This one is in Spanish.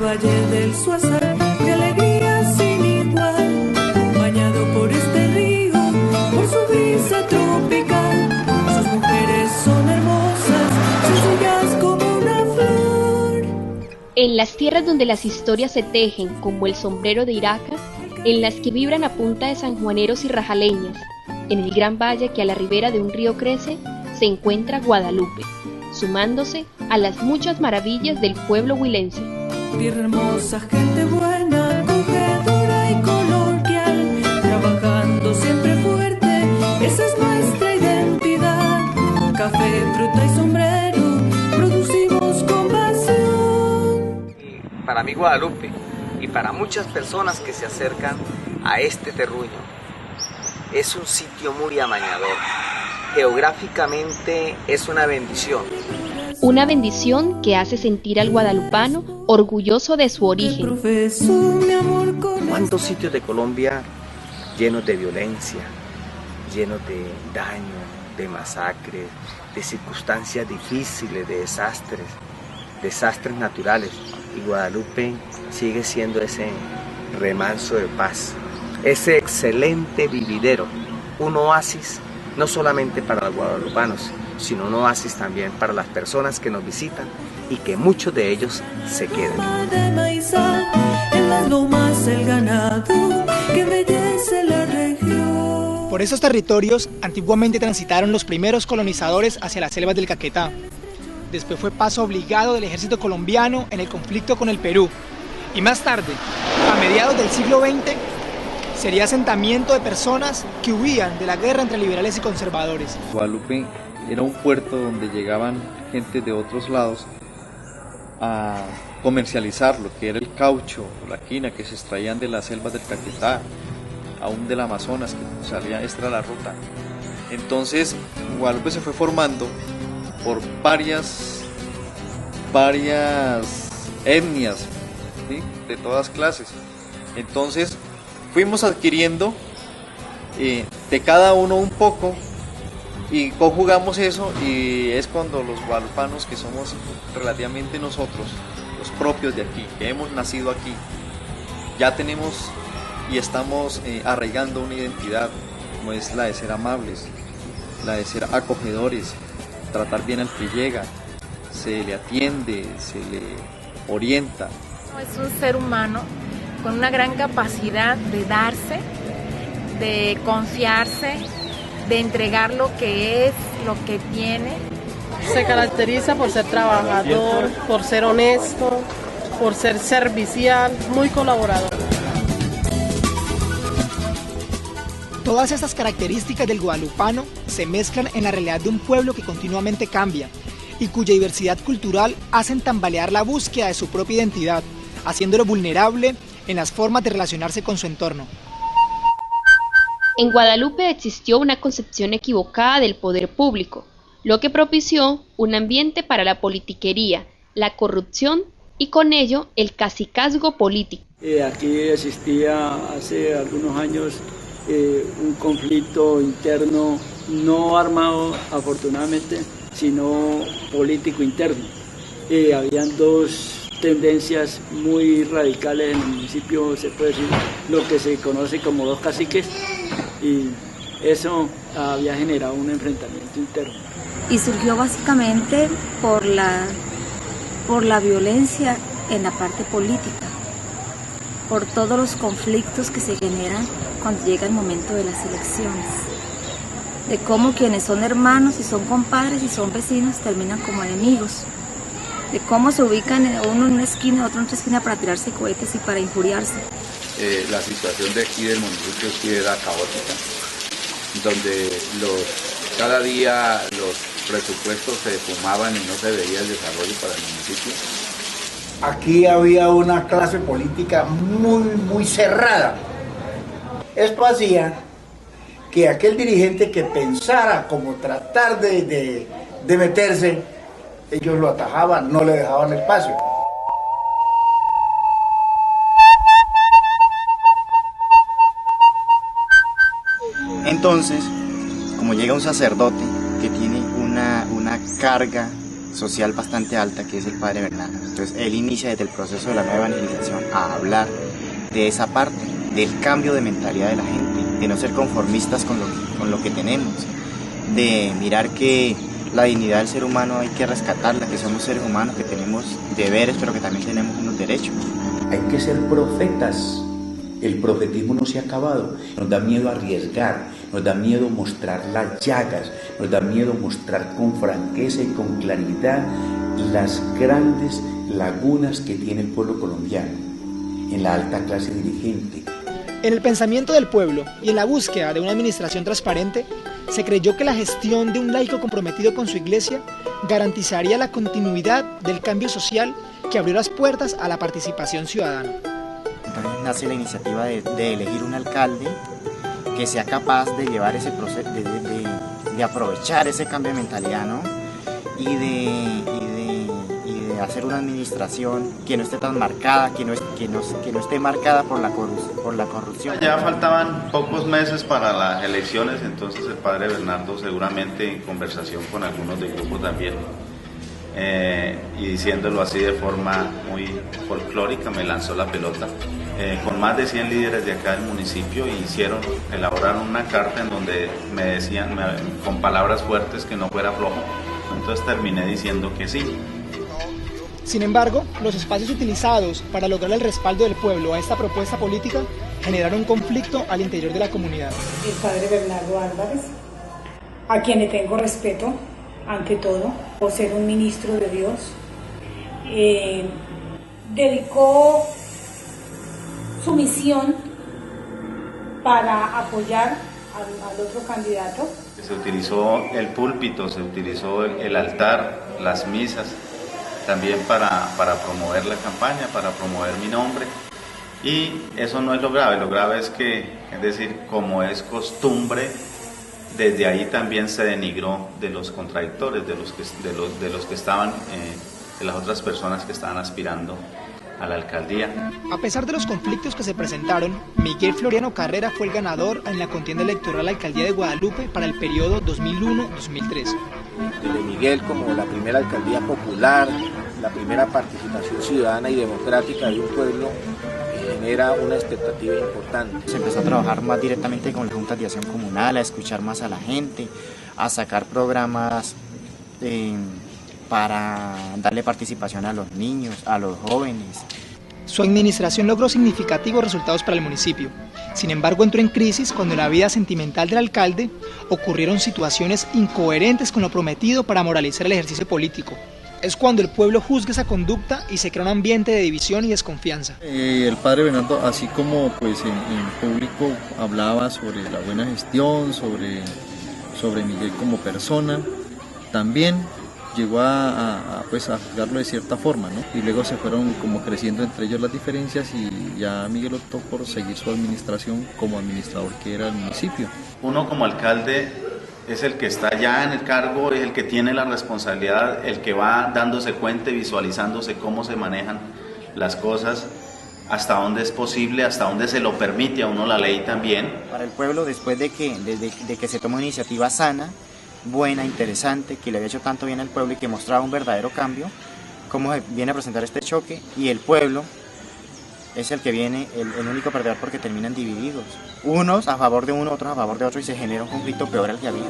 Valle del Suazal, de alegría sin igual, bañado por este río, por su brisa tropical. Sus mujeres son hermosas, sencillas como una flor. En las tierras donde las historias se tejen como el sombrero de Iraca, en las que vibran a punta de sanjuaneros y rajaleñas, en el gran valle que a la ribera de un río crece, se encuentra Guadalupe, sumándose a las muchas maravillas del pueblo huilense. Tierra hermosa, gente buena, acogedora y coloquial, trabajando siempre fuerte, esa es nuestra identidad. Café, fruta y sombrero, producimos con pasión. Para mí Guadalupe y para muchas personas que se acercan a este terruño, es un sitio muy amañador. Geográficamente es una bendición. Una bendición que hace sentir al guadalupano orgulloso de su origen. ¿Cuántos sitios de Colombia llenos de violencia, llenos de daño, de masacres, de circunstancias difíciles, de desastres naturales? Y Guadalupe sigue siendo ese remanso de paz, ese excelente vividero, un oasis no solamente para los guadalupanos, sino un oasis también para las personas que nos visitan y que muchos de ellos se queden. Por esos territorios antiguamente transitaron los primeros colonizadores hacia las selvas del Caquetá. Después fue paso obligado del ejército colombiano en el conflicto con el Perú. Y más tarde, a mediados del siglo XX, sería asentamiento de personas que huían de la guerra entre liberales y conservadores. Guadalupe era un puerto donde llegaban gente de otros lados a comercializar lo que era el caucho o la quina que se extraían de las selvas del Caquetá, aún del Amazonas, que salía, esta era la ruta. Entonces Guadalupe se fue formando por varias etnias, ¿sí?, de todas clases. Entonces fuimos adquiriendo de cada uno un poco y conjugamos eso, y es cuando los guadalupanos, que somos relativamente nosotros, los propios de aquí, que hemos nacido aquí, ya tenemos y estamos arraigando una identidad, como es la de ser amables, la de ser acogedores, tratar bien al que llega, se le atiende, se le orienta. Es un ser humano con una gran capacidad de darse, de confiarse, de entregar lo que es, lo que tiene. Se caracteriza por ser trabajador, por ser honesto, por ser servicial, muy colaborador. Todas estas características del guadalupano se mezclan en la realidad de un pueblo que continuamente cambia y cuya diversidad cultural hacen tambalear la búsqueda de su propia identidad, haciéndolo vulnerable en las formas de relacionarse con su entorno. En Guadalupe existió una concepción equivocada del poder público, lo que propició un ambiente para la politiquería, la corrupción y con ello el cacicazgo político. Aquí existía hace algunos años un conflicto interno, no armado afortunadamente, sino político interno. Habían dos tendencias muy radicales en el municipio, se puede decir lo que se conoce como dos caciques, y eso había generado un enfrentamiento interno. Y surgió básicamente por la violencia en la parte política, por todos los conflictos que se generan cuando llega el momento de las elecciones, de cómo quienes son hermanos y son compadres y son vecinos terminan como enemigos, de cómo se ubican uno en una esquina, otro en otra esquina para tirarse cohetes y para injuriarse. La situación de aquí del municipio sí era caótica, donde cada día los presupuestos se fumaban y no se veía el desarrollo para el municipio. Aquí había una clase política muy cerrada. Esto hacía que aquel dirigente que pensara como tratar de meterse, ellos lo atajaban, no le dejaban espacio. Entonces, como llega un sacerdote que tiene una carga social bastante alta, que es el padre Bernardo. Entonces él inicia desde el proceso de la nueva evangelización a hablar de esa parte, del cambio de mentalidad de la gente, de no ser conformistas con lo que tenemos, de mirar que la dignidad del ser humano hay que rescatarla, que somos seres humanos, que tenemos deberes, pero que también tenemos unos derechos. Hay que ser profetas. El profetismo no se ha acabado. Nos da miedo arriesgar, nos da miedo mostrar las llagas, nos da miedo mostrar con franqueza y con claridad las grandes lagunas que tiene el pueblo colombiano en la alta clase dirigente. En el pensamiento del pueblo y en la búsqueda de una administración transparente, se creyó que la gestión de un laico comprometido con su iglesia garantizaría la continuidad del cambio social que abrió las puertas a la participación ciudadana. Entonces nace la iniciativa de elegir un alcalde que sea capaz de llevar ese proceso, de aprovechar ese cambio de mentalidad, ¿no? Y de hacer una administración que no esté tan marcada, que no esté marcada por la corrupción. Ya faltaban pocos meses para las elecciones, entonces el padre Bernardo, seguramente en conversación con algunos del grupo también, y diciéndolo así de forma muy folclórica, me lanzó la pelota. Con más de 100 líderes de acá del municipio elaboraron una carta en donde me decían con palabras fuertes que no fuera flojo, entonces terminé diciendo que sí. Sin embargo, los espacios utilizados para lograr el respaldo del pueblo a esta propuesta política generaron un conflicto al interior de la comunidad. El padre Bernardo Álvarez, a quien le tengo respeto, ante todo, por ser un ministro de Dios, dedicó su misión para apoyar al otro candidato. Se utilizó el púlpito, se utilizó el altar, las misas, también para promover la campaña, para promover mi nombre. Y eso no es lo grave es que, es decir, como es costumbre, desde ahí también se denigró de los contradictores, de los que estaban, de las otras personas que estaban aspirando a la alcaldía. A pesar de los conflictos que se presentaron, Miguel Floriano Carrera fue el ganador en la contienda electoral a la alcaldía de Guadalupe para el periodo 2001-2003. Desde Miguel como la primera alcaldía popular, la primera participación ciudadana y democrática de un pueblo, genera una expectativa importante. Se empezó a trabajar más directamente con las juntas de acción comunal, a escuchar más a la gente, a sacar programas para darle participación a los niños, a los jóvenes. Su administración logró significativos resultados para el municipio. Sin embargo, entró en crisis cuando en la vida sentimental del alcalde ocurrieron situaciones incoherentes con lo prometido para moralizar el ejercicio político. Es cuando el pueblo juzga esa conducta y se crea un ambiente de división y desconfianza. El padre Bernardo, así como pues en público hablaba sobre la buena gestión, sobre Miguel como persona, también llegó a juzgarlo de cierta forma, ¿no? Y luego se fueron como creciendo entre ellos las diferencias y ya Miguel optó por seguir su administración como administrador que era el municipio. Uno como alcalde es el que está ya en el cargo, es el que tiene la responsabilidad, el que va dándose cuenta y visualizándose cómo se manejan las cosas, hasta dónde es posible, hasta dónde se lo permite a uno la ley también. Para el pueblo, después de que se toma una iniciativa sana, buena, interesante, que le había hecho tanto bien al pueblo y que mostraba un verdadero cambio, cómo se viene a presentar este choque, y el pueblo es el que viene el único perdedor porque terminan divididos, unos a favor de uno, otros a favor de otro, y se genera un conflicto peor al que había.